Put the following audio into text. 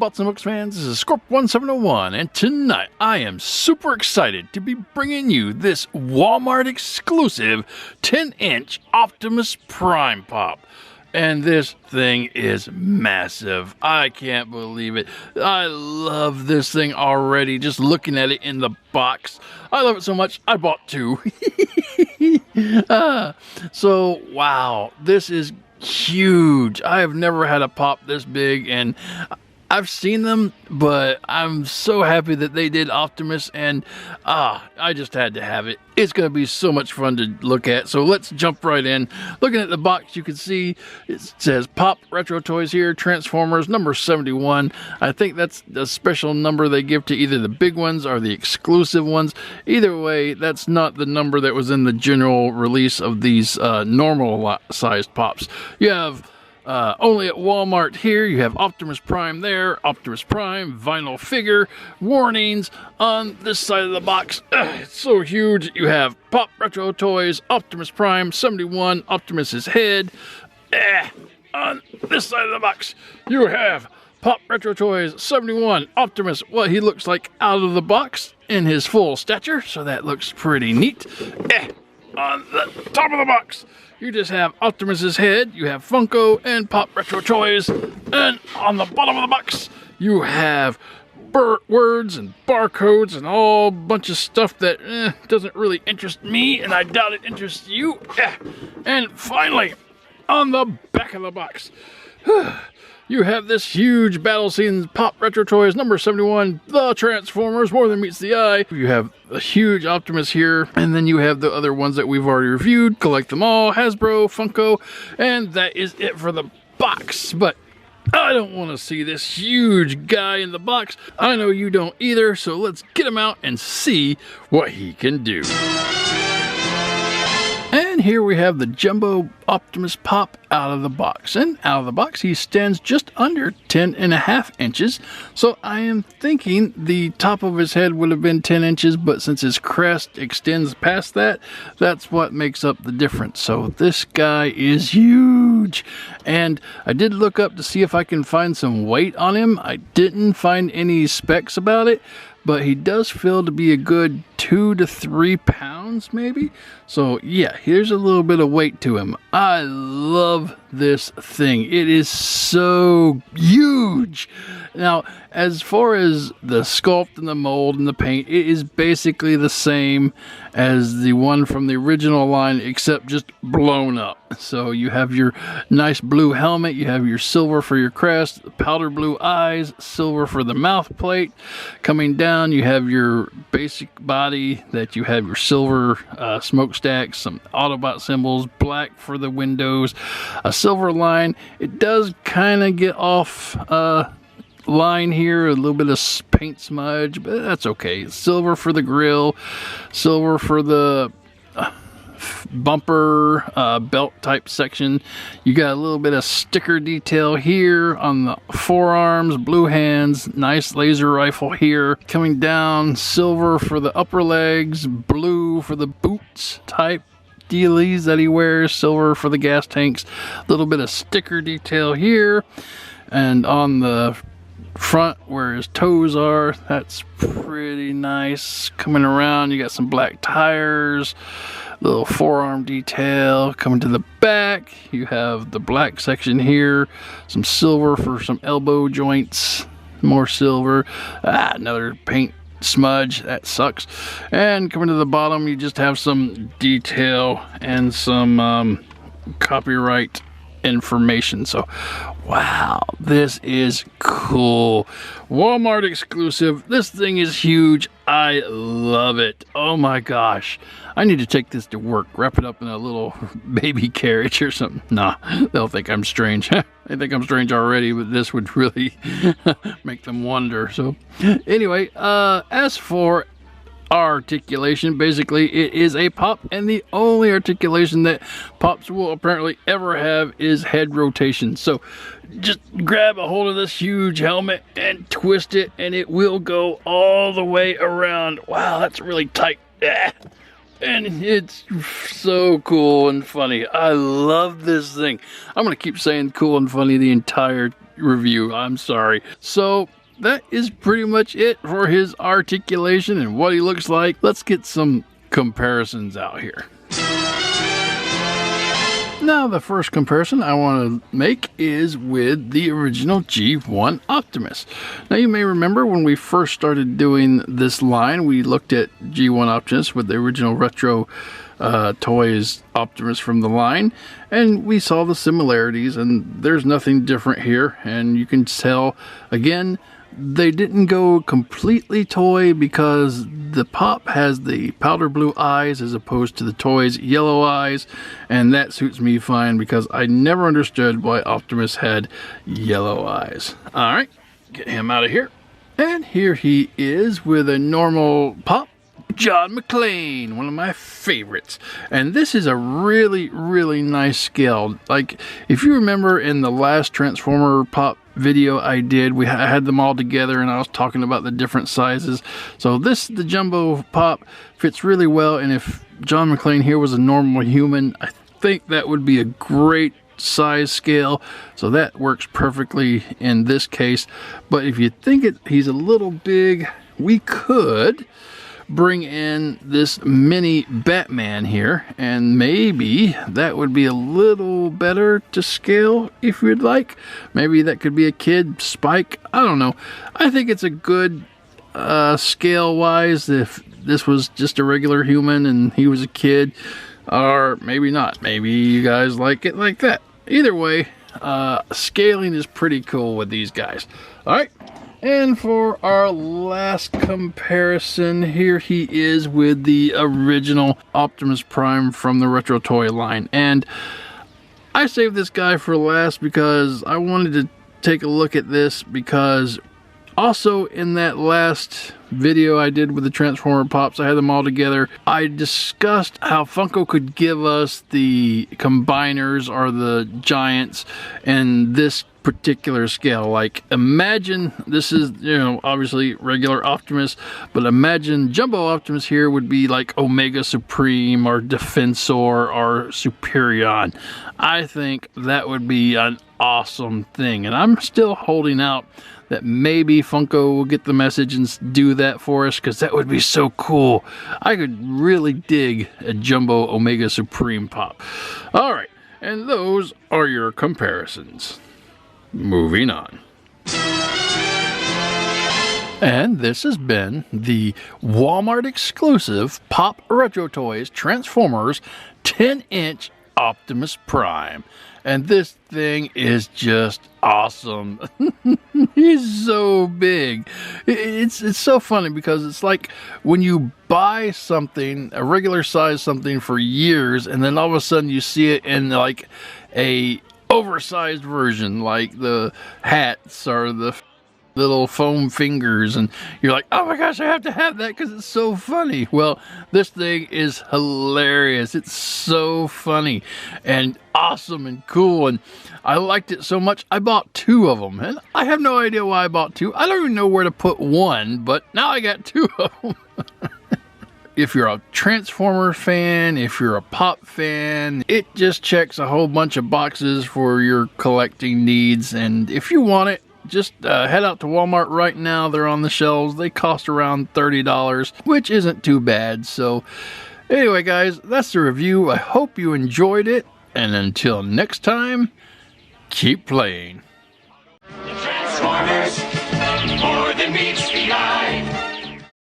Autobots and Books fans, this is Scorp1701, and tonight I am super excited to be bringing you this Walmart exclusive 10-inch Optimus Prime Pop. And this thing is massive. I can't believe it. I love this thing already, just looking at it in the box. I love it so much, I bought two. So, wow, this is huge. I have never had a pop this big, and I've seen them, but I'm so happy that they did Optimus, and I just had to have it. It's going to be so much fun to look at, so let's jump right in. Looking at the box, you can see it says Pop Retro Toys here, Transformers, number 71. I think that's the special number they give to either the big ones or the exclusive ones. Either way, that's not the number that was in the general release of these normal-sized pops. You have only at Walmart here, you have Optimus Prime there, Optimus Prime, vinyl figure, warnings on this side of the box. It's so huge. You have Pop Retro Toys, Optimus Prime, 71, Optimus's head. On this side of the box, you have Pop Retro Toys, 71, Optimus, what he looks like out of the box in his full stature, so that looks pretty neat. On the top of the box, you just have Optimus's head, you have Funko and Pop Retro Toys, and on the bottom of the box, you have words and barcodes and all bunch of stuff that doesn't really interest me, and I doubt it interests you. And finally, on the back of the box, you have this huge battle scenes Pop Retro Toys number 71, the Transformers, more than meets the eye. You have a huge Optimus here, and then you have the other ones that we've already reviewed, Collect Them All, Hasbro, Funko, and that is it for the box. But I don't want to see this huge guy in the box. I know you don't either, so let's get him out and see what he can do. And here we have the Jumbo Optimus Pop out of the box. And out of the box, he stands just under 10.5 inches. So I am thinking the top of his head would have been 10 inches, but since his crest extends past that, that's what makes up the difference. So this guy is huge. And I did look up to see if I can find some weight on him. I didn't find any specs about it, but he does feel to be a good 2 to 3 pounds maybe. So yeah, here's a little bit of weight to him. I love this thing. It is so huge. Now, as far as the sculpt and the mold and the paint, it is basically the same as the one from the original line, except just blown up. So you have your nice blue helmet, you have your silver for your crest, powder blue eyes, silver for the mouth plate. Coming down, you have your basic body that you have your silver smokestacks, some Autobot symbols, black for the windows, a silver line. It does kind of get off line here, a little bit of paint smudge, but that's okay. Silver for the grill, silver for the bumper belt type section. You got a little bit of sticker detail here on the forearms, blue hands, nice laser rifle here. Coming down, silver for the upper legs, blue for the boots type dealies that he wears, silver for the gas tanks. A little bit of sticker detail here, and on the front where his toes are, that's pretty nice. Coming around, you got some black tires, little forearm detail. Coming to the back, you have the black section here, some silver for some elbow joints, more silver, another paint smudge, that sucks. And coming to the bottom, you just have some detail and some copyright information. So wow, this is cool. Walmart exclusive. This thing is huge. I love it. Oh my gosh, I need to take this to work, wrap it up in a little baby carriage or something. Nah, they'll think I'm strange. They think I'm strange already, but this would really make them wonder. So anyway, as for articulation, basically it is a pop, and the only articulation that pops will apparently ever have is head rotation. So just grab a hold of this huge helmet and twist it, and it will go all the way around. Wow, that's really tight. And it's so cool and funny. I love this thing. I'm gonna keep saying cool and funny the entire review. I'm sorry. So that is pretty much it for his articulation and what he looks like. Let's get some comparisons out here. Now, the first comparison I want to make is with the original G1 Optimus. Now, you may remember when we first started doing this line, we looked at G1 Optimus with the original retro toys Optimus from the line, and we saw the similarities, and there's nothing different here. And you can tell, again, they didn't go completely toy because the Pop has the powder blue eyes as opposed to the toy's yellow eyes, and that suits me fine because I never understood why Optimus had yellow eyes. Alright, get him out of here. And here he is with a normal Pop. John McClane, one of my favorites. And this is a really, really nice scale. Like, if you remember in the last Transformer Pop video I did, I had them all together and I was talking about the different sizes. So this, the Jumbo Pop, fits really well, and if John McClane here was a normal human, I think that would be a great size scale. So that works perfectly in this case. But if you think he's a little big, we could bring in this mini Batman here, and maybe that would be a little better to scale if you'd like. Maybe that could be a kid Spike. I don't know. I think it's a good scale wise if this was just a regular human and he was a kid, or maybe not. Maybe you guys like it like that. Either way, scaling is pretty cool with these guys. All right. And for our last comparison, here he is with the original Optimus Prime from the retro toy line. And I saved this guy for last because I wanted to take a look at this, because also in that last video I did with the Transformer Pops, I had them all together, I discussed how Funko could give us the combiners or the giants in this particular scale. Like, imagine this is, you know, obviously regular Optimus, but imagine Jumbo Optimus here would be like Omega Supreme or Defensor or Superion. I think that would be an awesome thing, and I'm still holding out that maybe Funko will get the message and do that for us, because that would be so cool. I could really dig a Jumbo Omega Supreme Pop. Alright, and those are your comparisons. Moving on. And this has been the Walmart exclusive Pop Retro Toys Transformers 10-inch Optimus Prime. And this thing is just awesome. He's so big. It's so funny because it's like when you buy something, a regular size something for years, and then all of a sudden you see it in like a oversized version, like the hats or the little foam fingers, and you're like, oh my gosh, I have to have that because it's so funny. Well, this thing is hilarious. It's so funny and awesome and cool, and I liked it so much I bought two of them, and I have no idea why I bought two. I don't even know where to put one, but now I got two of them. If you're a Transformer fan, if you're a Pop fan, it just checks a whole bunch of boxes for your collecting needs. And if you want it, just head out to Walmart right now. They're on the shelves. They cost around $30, which isn't too bad. So anyway, guys, that's the review. I hope you enjoyed it. And until next time, keep playing. Transformers.